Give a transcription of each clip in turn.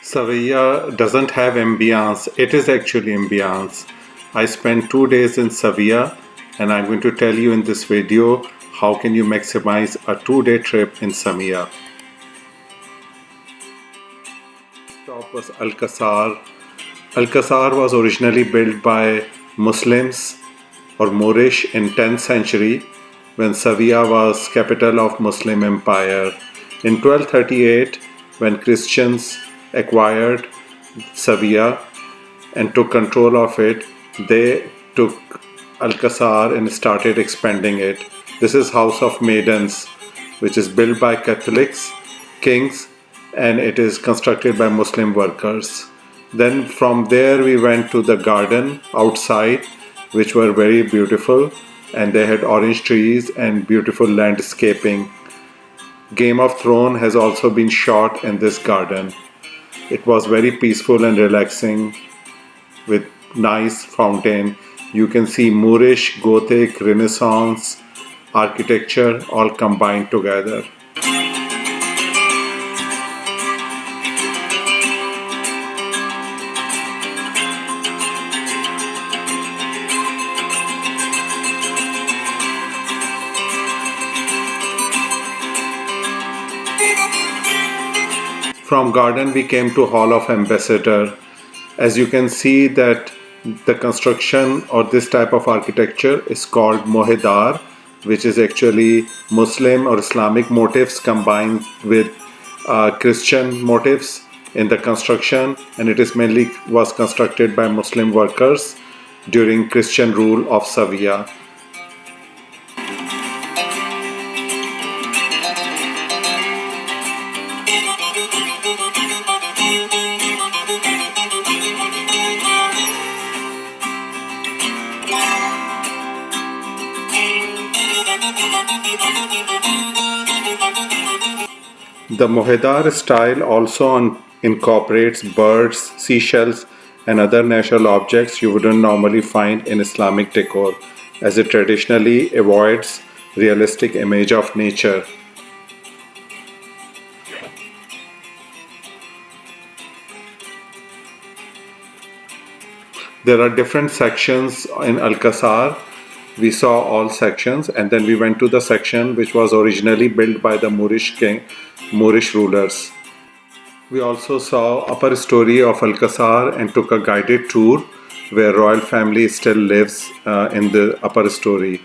Sevilla doesn't have ambience, it is actually ambience. I spent 2 days in Sevilla and I'm going to tell you in this video how can you maximize a 2-day trip in Sevilla. Stop was Alcazar. Alcazar was originally built by Muslims or Moorish in 10th century when Sevilla was capital of Muslim empire. In 1238, when Christians acquired Sevilla and took control of it, they took Alcazar and started expanding it. This is House of Maidens, which is built by Catholics, kings, and it is constructed by Muslim workers. Then from there we went to the garden outside, which were very beautiful, and they had orange trees and beautiful landscaping. Game of Thrones has also been shot in this garden. It was very peaceful and relaxing with nice fountain. You can see Moorish, Gothic, Renaissance architecture all combined together. From garden we came to Hall of Ambassador. As you can see that the construction or this type of architecture is called Mohedar, which is actually Muslim or Islamic motifs combined with Christian motifs in the construction, and it is mainly was constructed by Muslim workers during Christian rule of Sevilla. The Mohedar style also incorporates birds, seashells, and other natural objects you wouldn't normally find in Islamic decor, as it traditionally avoids realistic image of nature. There are different sections in Alcazar. We saw all sections, and then we went to the section which was originally built by the Moorish rulers. We also saw upper story of Alcazar and took a guided tour where royal family still lives in the upper story.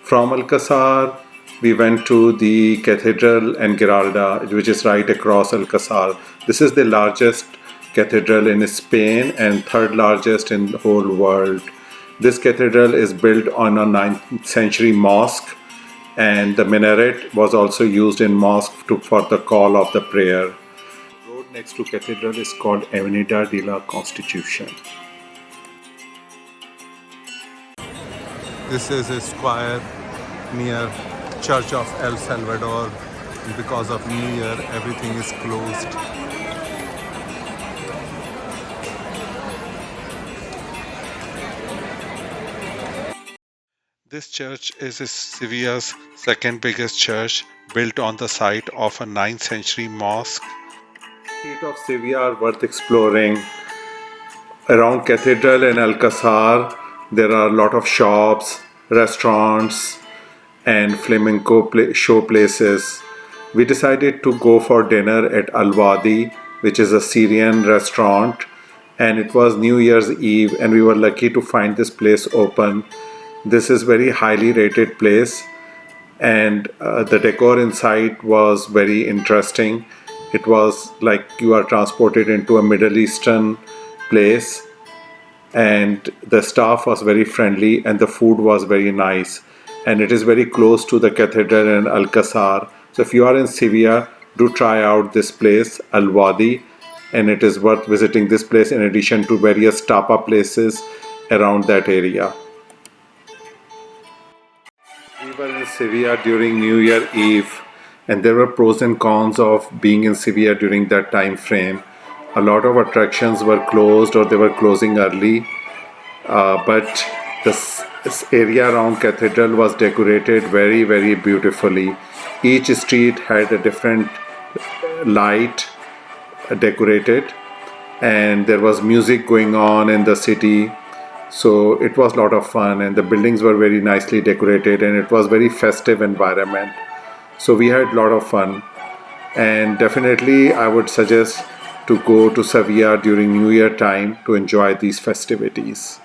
From Alcazar, we went to the Cathedral and Giralda, which is right across Alcazar. This is the largest cathedral in Spain and third largest in the whole world. This cathedral is built on a 9th century mosque, and the minaret was also used in mosque for the call of the prayer. The road next to cathedral is called Avenida de la Constitución. This is a square near Church of El Salvador. Because of New Year, everything is closed. This church is Sevilla's second biggest church, built on the site of a 9th century mosque. The streets of Sevilla are worth exploring. Around Cathedral and Alcazar, there are a lot of shops, restaurants, and flamenco show places. We decided to go for dinner at Al Wadi, which is a Syrian restaurant, and it was New Year's Eve, and we were lucky to find this place open. This is very highly rated place, and the decor inside was very interesting. It was like you are transported into a Middle Eastern place, and the staff was very friendly and the food was very nice, and it is very close to the cathedral and Alcazar. So if you are in Sevilla, do try out this place, Al Wadi, and it is worth visiting this place in addition to various tapa places around that area. We were in Sevilla during New Year Eve, and there were pros and cons of being in Sevilla during that time frame. A lot of attractions were closed or they were closing early, but this area around Cathedral was decorated very, very beautifully. Each street had a different light decorated, and there was music going on in the city. So it was a lot of fun, and the buildings were very nicely decorated, and it was very festive environment. So we had a lot of fun, and definitely I would suggest to go to Sevilla during New Year time to enjoy these festivities.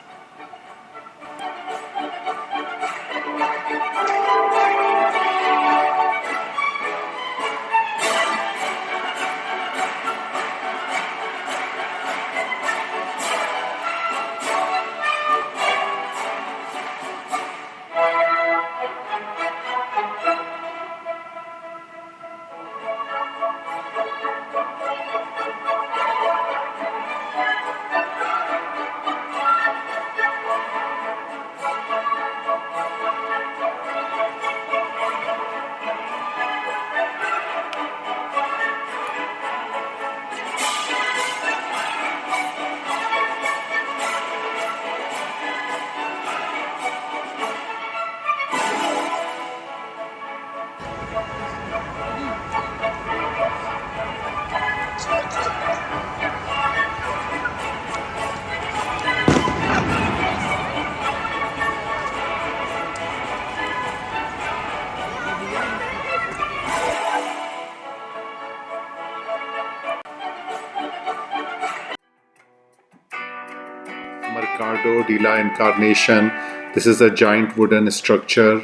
Mercado de la Encarnación. This is a giant wooden structure,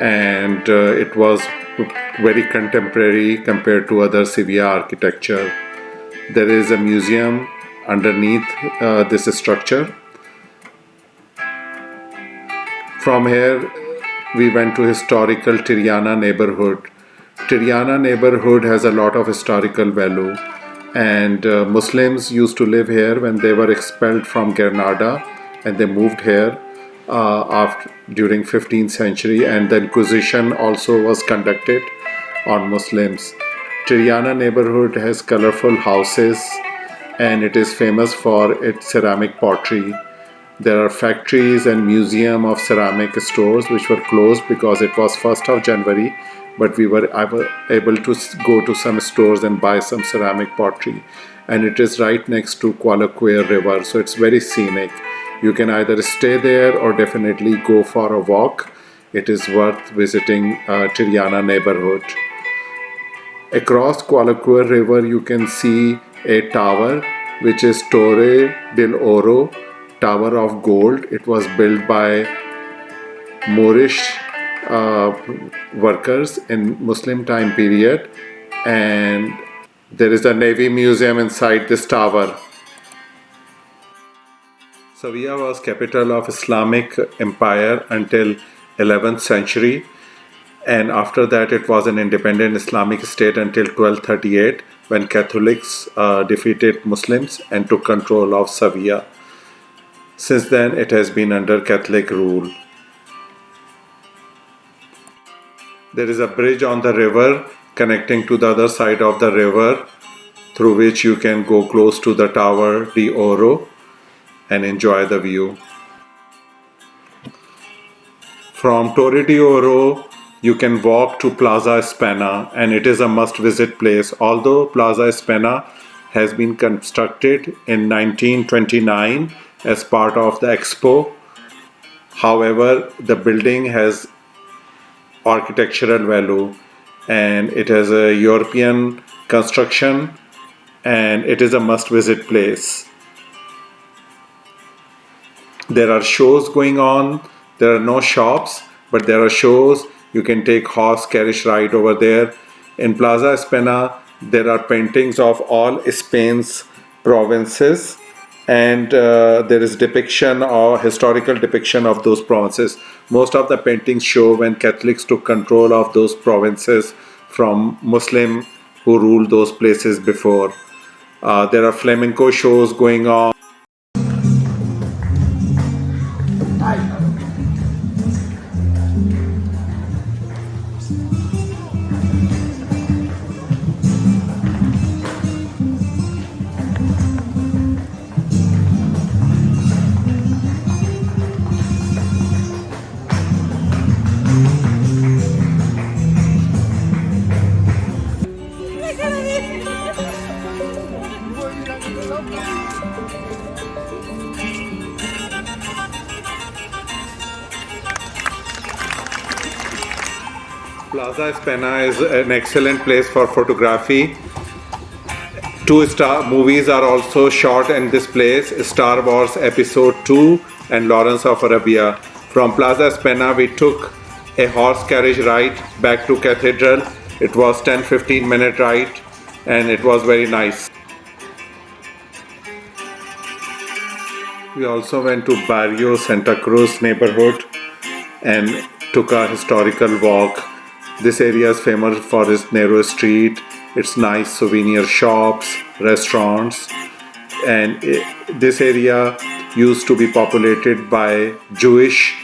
and it was very contemporary compared to other Sevilla architecture. There is a museum underneath this structure. From here, we went to historical Triana neighborhood. Triana neighborhood has a lot of historical value, and Muslims used to live here when they were expelled from Granada, and they moved here after during 15th century, and the Inquisition also was conducted on Muslims. Triana neighborhood has colorful houses, and it is famous for its ceramic pottery. There are factories and museum of ceramic stores which were closed because it was 1st of January, but we were able to go to some stores and buy some ceramic pottery, and it is right next to Guadalquivir river, so it's very scenic. You can either stay there or definitely go for a walk. It is worth visiting Triana neighborhood. Across Guadalquivir river you can see a tower which is Torre del Oro, Tower of Gold. It was built by Moorish workers in Muslim time period, and there is a Navy museum inside this tower. Seville was capital of Islamic Empire until 11th century, and after that it was an independent Islamic state until 1238 when Catholics defeated Muslims and took control of Seville. Since then it has been under Catholic rule. There is a bridge on the river connecting to the other side of the river, through which you can go close to the Tower de Oro and enjoy the view. From Torre de Oro, you can walk to Plaza Espana, and it is a must-visit place. Although Plaza Espana has been constructed in 1929 as part of the Expo, however, the building has architectural value, and it has a European construction, and it is a must-visit place. There are shows going on. There are no shops, but there are shows. You can take horse carriage ride over there. In Plaza Espana, there are paintings of all Spain's provinces, and there is depiction or historical depiction of those provinces. Most of the paintings show when Catholics took control of those provinces from Muslim who ruled those places before. There are flamenco shows going on. Plaza Espana is an excellent place for photography. Two-star movies are also shot in this place: Star Wars Episode 2 and Lawrence of Arabia. From Plaza Espana we took a horse carriage ride back to Cathedral. It was 10-15 minute ride and it was very nice. We also went to Barrio Santa Cruz neighborhood and took a historical walk. This area is famous for its narrow street, its nice souvenir shops, restaurants, and this area used to be populated by Jewish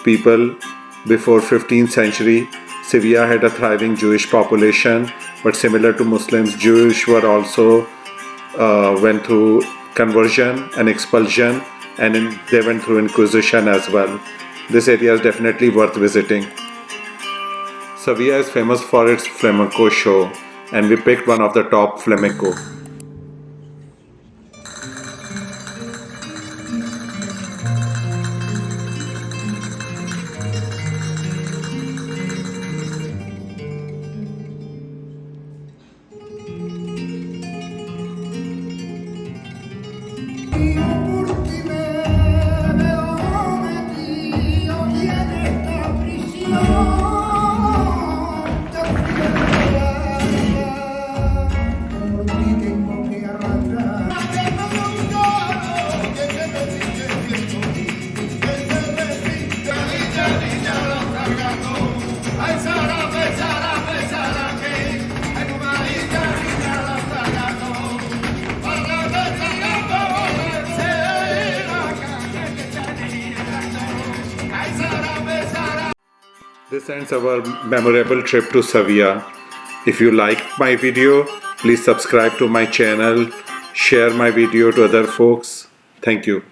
people before 15th century. Seville had a thriving Jewish population, but similar to Muslims, Jewish were also went through conversion and expulsion, and they went through Inquisition as well. This area is definitely worth visiting. Seville is famous for its flamenco show, and we picked one of the top flamenco. This ends our memorable trip to Seville. If you liked my video, please subscribe to my channel, share my video to other folks. Thank you.